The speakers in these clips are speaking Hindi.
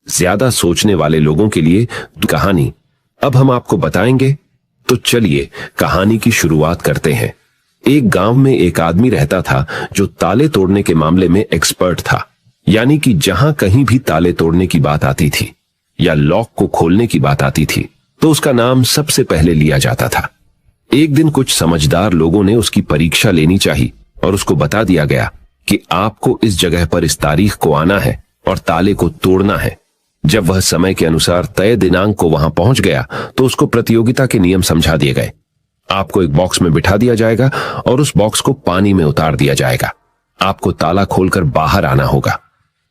ज्यादा सोचने वाले लोगों के लिए कहानी अब हम आपको बताएंगे। तो चलिए कहानी की शुरुआत करते हैं। एक गांव में एक आदमी रहता था जो ताले तोड़ने के मामले में एक्सपर्ट था। यानी कि जहां कहीं भी ताले तोड़ने की बात आती थी या लॉक को खोलने की बात आती थी तो उसका नाम सबसे पहले लिया जाता था। एक दिन कुछ समझदार लोगों ने उसकी परीक्षा लेनी चाहिए और उसको बता दिया गया कि आपको इस जगह पर इस तारीख को आना है और ताले को तोड़ना है। जब वह समय के अनुसार तय दिनांक को वहां पहुंच गया तो उसको प्रतियोगिता के नियम समझा दिए गए। आपको एक बॉक्स में बिठा दिया जाएगा और उस बॉक्स को पानी में उतार दिया जाएगा। आपको ताला खोलकर बाहर आना होगा।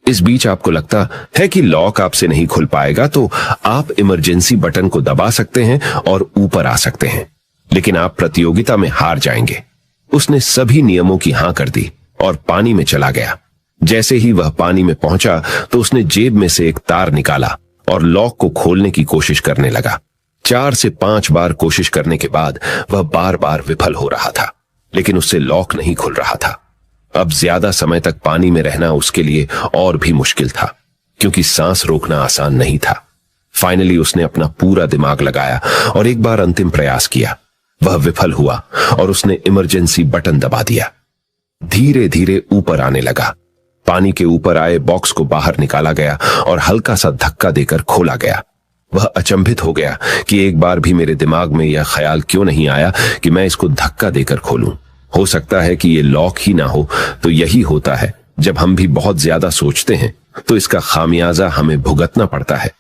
इस बीच आपको लगता है कि लॉक आपसे नहीं खुल पाएगा तो आप इमरजेंसी बटन को दबा सकते हैं और ऊपर आ सकते हैं, लेकिन आप प्रतियोगिता में हार जाएंगे। उसने सभी नियमों की हां कर दी और पानी में चला गया। जैसे ही वह पानी में पहुंचा तो उसने जेब में से एक तार निकाला और लॉक को खोलने की कोशिश करने लगा। 4 से 5 बार कोशिश करने के बाद वह बार बार विफल हो रहा था, लेकिन उससे लॉक नहीं खुल रहा था। अब ज्यादा समय तक पानी में रहना उसके लिए और भी मुश्किल था, क्योंकि सांस रोकना आसान नहीं था। फाइनली उसने अपना पूरा दिमाग लगाया और एक बार अंतिम प्रयास किया। वह विफल हुआ और उसने इमरजेंसी बटन दबा दिया। धीरे धीरे ऊपर आने लगा। पानी के ऊपर आए बॉक्स को बाहर निकाला गया और हल्का सा धक्का देकर खोला गया। वह अचंभित हो गया कि एक बार भी मेरे दिमाग में यह ख्याल क्यों नहीं आया कि मैं इसको धक्का देकर खोलूं। हो सकता है कि ये लॉक ही ना हो। तो यही होता है, जब हम भी बहुत ज्यादा सोचते हैं तो इसका खामियाजा हमें भुगतना पड़ता है।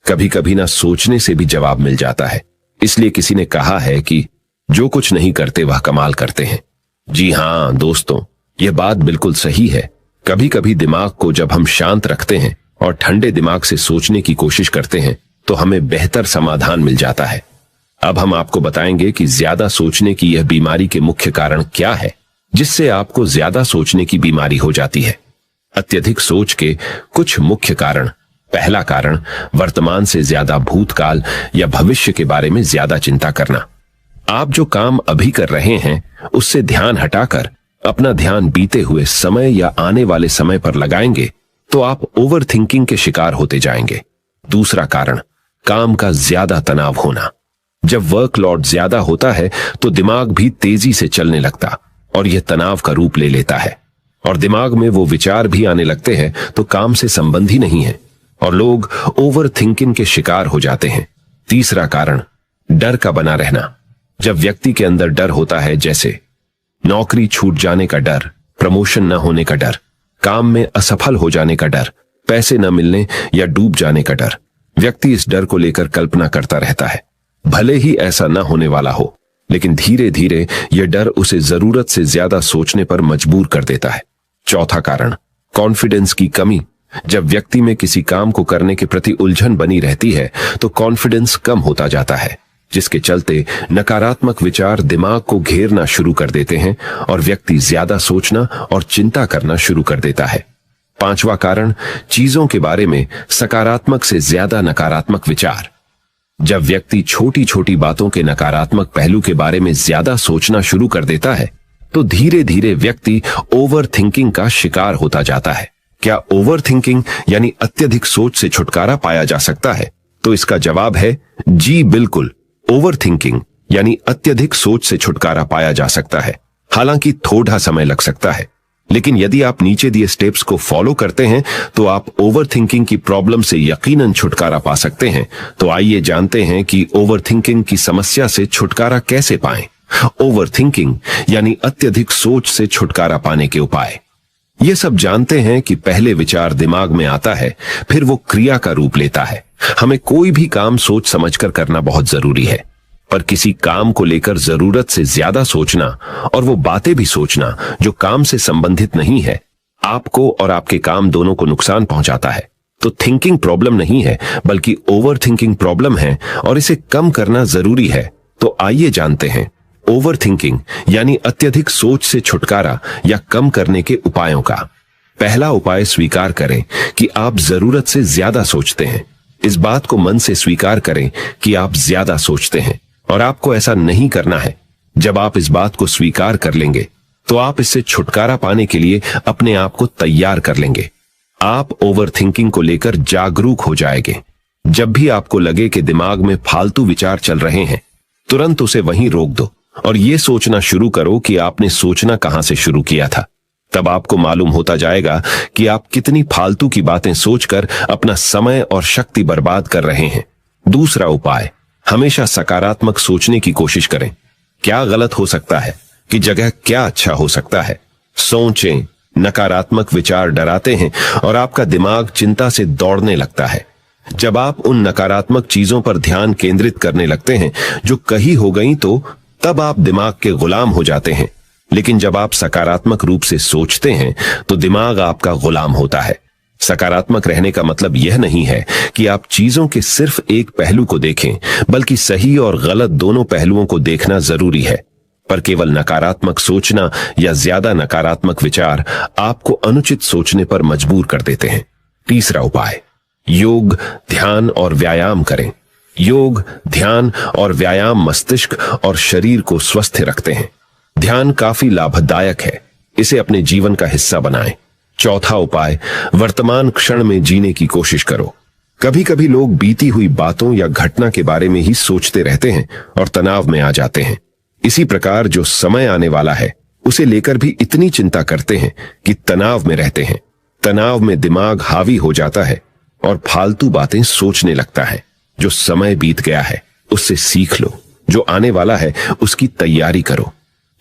कभी कभी ना सोचने से भी जवाब मिल जाता है। इसलिए किसी ने कहा है कि जो कुछ नहीं करते वह कमाल करते हैं। जी हां दोस्तों, यह बात बिल्कुल सही है। कभी कभी दिमाग को जब हम शांत रखते हैं और ठंडे दिमाग से सोचने की कोशिश करते हैं तो हमें बेहतर समाधान मिल जाता है। अब हम आपको बताएंगे कि ज्यादा सोचने की यह बीमारी के मुख्य कारण क्या है, जिससे आपको ज्यादा सोचने की बीमारी हो जाती है। अत्यधिक सोच के कुछ मुख्य कारण। पहला कारण, वर्तमान से ज्यादा भूतकाल या भविष्य के बारे में ज्यादा चिंता करना। आप जो काम अभी कर रहे हैं उससे ध्यान हटाकर अपना ध्यान बीते हुए समय या आने वाले समय पर लगाएंगे तो आप ओवर थिंकिंग के शिकार होते जाएंगे। दूसरा कारण, काम का ज्यादा तनाव होना। जब वर्कलोड ज्यादा होता है तो दिमाग भी तेजी से चलने लगता और यह तनाव का रूप ले लेता है और दिमाग में वो विचार भी आने लगते हैं तो काम से संबंधी नहीं है और लोग ओवर थिंकिंग के शिकार हो जाते हैं। तीसरा कारण, डर का बना रहना। जब व्यक्ति के अंदर डर होता है, जैसे नौकरी छूट जाने का डर, प्रमोशन न होने का डर, काम में असफल हो जाने का डर, पैसे न मिलने या डूब जाने का डर, व्यक्ति इस डर को लेकर कल्पना करता रहता है। भले ही ऐसा न होने वाला हो, लेकिन धीरे धीरे यह डर उसे जरूरत से ज्यादा सोचने पर मजबूर कर देता है। चौथा कारण, कॉन्फिडेंस की कमी। जब व्यक्ति में किसी काम को करने के प्रति उलझन बनी रहती है तो कॉन्फिडेंस कम होता जाता है, जिसके चलते नकारात्मक विचार दिमाग को घेरना शुरू कर देते हैं और व्यक्ति ज्यादा सोचना और चिंता करना शुरू कर देता है। पांचवा कारण, चीजों के बारे में सकारात्मक से ज्यादा नकारात्मक विचार। जब व्यक्ति छोटी छोटी बातों के नकारात्मक पहलू के बारे में ज्यादा सोचना शुरू कर देता है तो धीरे धीरे व्यक्ति ओवर थिंकिंग का शिकार होता जाता है। क्या ओवर थिंकिंग यानी अत्यधिक सोच से छुटकारा पाया जा सकता है? तो इसका जवाब है जी बिल्कुल। ओवर थिंकिंग यानी अत्यधिक सोच से छुटकारा पाया जा सकता है। हालांकि थोड़ा समय लग सकता है, लेकिन यदि आप नीचे दिए स्टेप्स को फॉलो करते हैं तो आप ओवर थिंकिंग की प्रॉब्लम से यकीनन छुटकारा पा सकते हैं। तो आइए जानते हैं कि ओवर थिंकिंग की समस्या से छुटकारा कैसे पाएं। ओवर थिंकिंग यानी अत्यधिक सोच से छुटकारा पाने के उपाय। ये सब जानते हैं कि पहले विचार दिमाग में आता है, फिर वो क्रिया का रूप लेता है। हमें कोई भी काम सोच समझकर करना बहुत जरूरी है, पर किसी काम को लेकर जरूरत से ज्यादा सोचना और वो बातें भी सोचना जो काम से संबंधित नहीं है, आपको और आपके काम दोनों को नुकसान पहुंचाता है। तो थिंकिंग प्रॉब्लम नहीं है, बल्कि ओवर थिंकिंग प्रॉब्लम है और इसे कम करना जरूरी है। तो आइए जानते हैं ओवर थिंकिंग यानी अत्यधिक सोच से छुटकारा या कम करने के उपायों का। पहला उपाय, स्वीकार करें कि आप जरूरत से ज्यादा सोचते हैं। इस बात को मन से स्वीकार करें कि आप ज्यादा सोचते हैं और आपको ऐसा नहीं करना है। जब आप इस बात को स्वीकार कर लेंगे तो आप इससे छुटकारा पाने के लिए अपने आप को तैयार कर लेंगे। आप ओवरथिंकिंग को लेकर जागरूक हो जाएंगे। जब भी आपको लगे कि दिमाग में फालतू विचार चल रहे हैं, तुरंत उसे वहीं रोक दो और यह सोचना शुरू करो कि आपने सोचना कहां से शुरू किया था। तब आपको मालूम होता जाएगा कि आप कितनी फालतू की बातें सोचकर अपना समय और शक्ति बर्बाद कर रहे हैं। दूसरा उपाय, हमेशा सकारात्मक सोचने की कोशिश करें। क्या गलत हो सकता है कि जगह क्या अच्छा हो सकता है। सोचें। नकारात्मक विचार डराते हैं और आपका दिमाग चिंता से दौड़ने लगता है। जब आप उन नकारात्मक चीजों पर ध्यान केंद्रित करने लगते हैं जो कहीं हो गई, तो तब आप दिमाग के गुलाम हो जाते हैं। लेकिन जब आप सकारात्मक रूप से सोचते हैं तो दिमाग आपका गुलाम होता है। सकारात्मक रहने का मतलब यह नहीं है कि आप चीजों के सिर्फ एक पहलू को देखें, बल्कि सही और गलत दोनों पहलुओं को देखना जरूरी है। पर केवल नकारात्मक सोचना या ज्यादा नकारात्मक विचार आपको अनुचित सोचने पर मजबूर कर देते हैं। तीसरा उपाय, योग, ध्यान और व्यायाम करें। योग, ध्यान और व्यायाम मस्तिष्क और शरीर को स्वस्थ रखते हैं। ध्यान काफी लाभदायक है, इसे अपने जीवन का हिस्सा बनाएं। चौथा उपाय, वर्तमान क्षण में जीने की कोशिश करो। कभी कभी लोग बीती हुई बातों या घटना के बारे में ही सोचते रहते हैं और तनाव में आ जाते हैं। इसी प्रकार जो समय आने वाला है उसे लेकर भी इतनी चिंता करते हैं कि तनाव में रहते हैं। तनाव में दिमाग हावी हो जाता है और फालतू बातें सोचने लगता है। जो समय बीत गया है उससे सीख लो, जो आने वाला है उसकी तैयारी करो।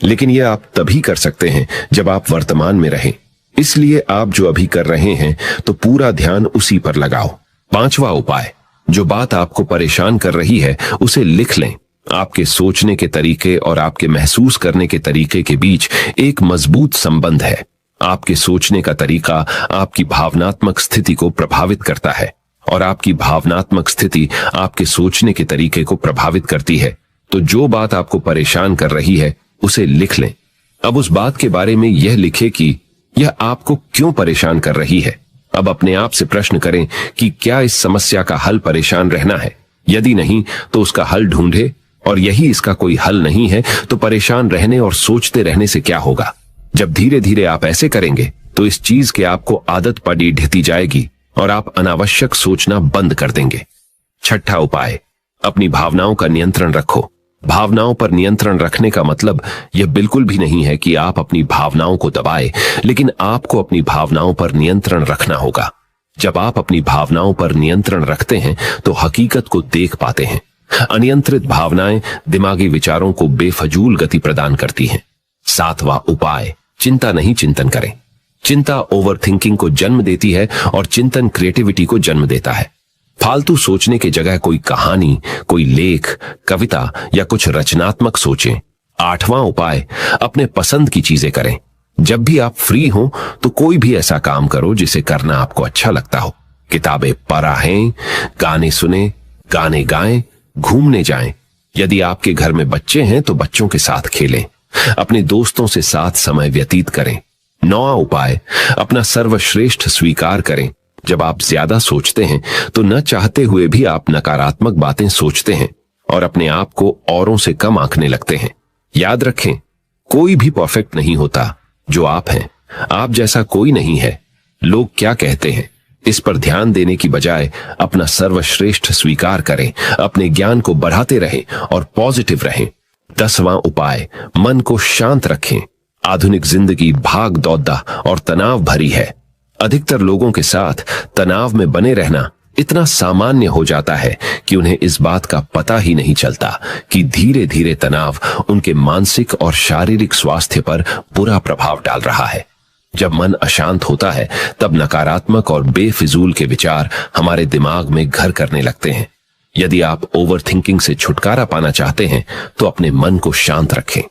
लेकिन यह आप तभी कर सकते हैं जब आप वर्तमान में रहें। इसलिए आप जो अभी कर रहे हैं तो पूरा ध्यान उसी पर लगाओ। पांचवा उपाय, जो बात आपको परेशान कर रही है उसे लिख लें। आपके सोचने के तरीके और आपके महसूस करने के तरीके के बीच एक मजबूत संबंध है। आपके सोचने का तरीका आपकी भावनात्मक स्थिति को प्रभावित करता है और आपकी भावनात्मक स्थिति आपके सोचने के तरीके को प्रभावित करती है। तो जो बात आपको परेशान कर रही है उसे लिख लें। अब उस बात के बारे में यह लिखें कि यह आपको क्यों परेशान कर रही है। अब अपने आप से प्रश्न करें कि क्या इस समस्या का हल परेशान रहना है। यदि नहीं तो उसका हल ढूंढे, और यही इसका कोई हल नहीं है तो परेशान रहने और सोचते रहने से क्या होगा। जब धीरे धीरे आप ऐसे करेंगे तो इस चीज के आपको आदत पड़ी ढहती जाएगी और आप अनावश्यक सोचना बंद कर देंगे। छठा उपाय, अपनी भावनाओं का नियंत्रण रखो। भावनाओं पर नियंत्रण रखने का मतलब यह बिल्कुल भी नहीं है कि आप अपनी भावनाओं को दबाएं, लेकिन आपको अपनी भावनाओं पर नियंत्रण रखना होगा। जब आप अपनी भावनाओं पर नियंत्रण रखते हैं तो हकीकत को देख पाते हैं। अनियंत्रित भावनाएं दिमागी विचारों को बेफजूल गति प्रदान करती हैं। सातवां उपाय, चिंता नहीं चिंतन करें। चिंता ओवरथिंकिंग को जन्म देती है और चिंतन क्रिएटिविटी को जन्म देता है। फालतू सोचने की जगह कोई कहानी, कोई लेख, कविता या कुछ रचनात्मक सोचें। आठवां उपाय, अपने पसंद की चीजें करें। जब भी आप फ्री हो तो कोई भी ऐसा काम करो जिसे करना आपको अच्छा लगता हो। किताबें पढ़ें, गाने सुने, गाने गाएं, घूमने जाएं। यदि आपके घर में बच्चे हैं तो बच्चों के साथ खेलें। अपने दोस्तों से साथ समय व्यतीत करें। नौवां उपाय, अपना सर्वश्रेष्ठ स्वीकार करें। जब आप ज्यादा सोचते हैं तो न चाहते हुए भी आप नकारात्मक बातें सोचते हैं और अपने आप को औरों से कम आंकने लगते हैं। याद रखें, कोई भी परफेक्ट नहीं होता। जो आप हैं, आप जैसा कोई नहीं है। लोग क्या कहते हैं इस पर ध्यान देने की बजाय अपना सर्वश्रेष्ठ स्वीकार करें, अपने ज्ञान को बढ़ाते रहें और पॉजिटिव रहें। 10वां उपाय, मन को शांत रखें। आधुनिक जिंदगी भाग दौड़ और तनाव भरी है। अधिकतर लोगों के साथ तनाव में बने रहना इतना सामान्य हो जाता है कि उन्हें इस बात का पता ही नहीं चलता कि धीरे धीरे तनाव उनके मानसिक और शारीरिक स्वास्थ्य पर बुरा प्रभाव डाल रहा है। जब मन अशांत होता है तब नकारात्मक और बेफिजूल के विचार हमारे दिमाग में घर करने लगते हैं। यदि आप ओवरथिंकिंग से छुटकारा पाना चाहते हैं तो अपने मन को शांत रखें।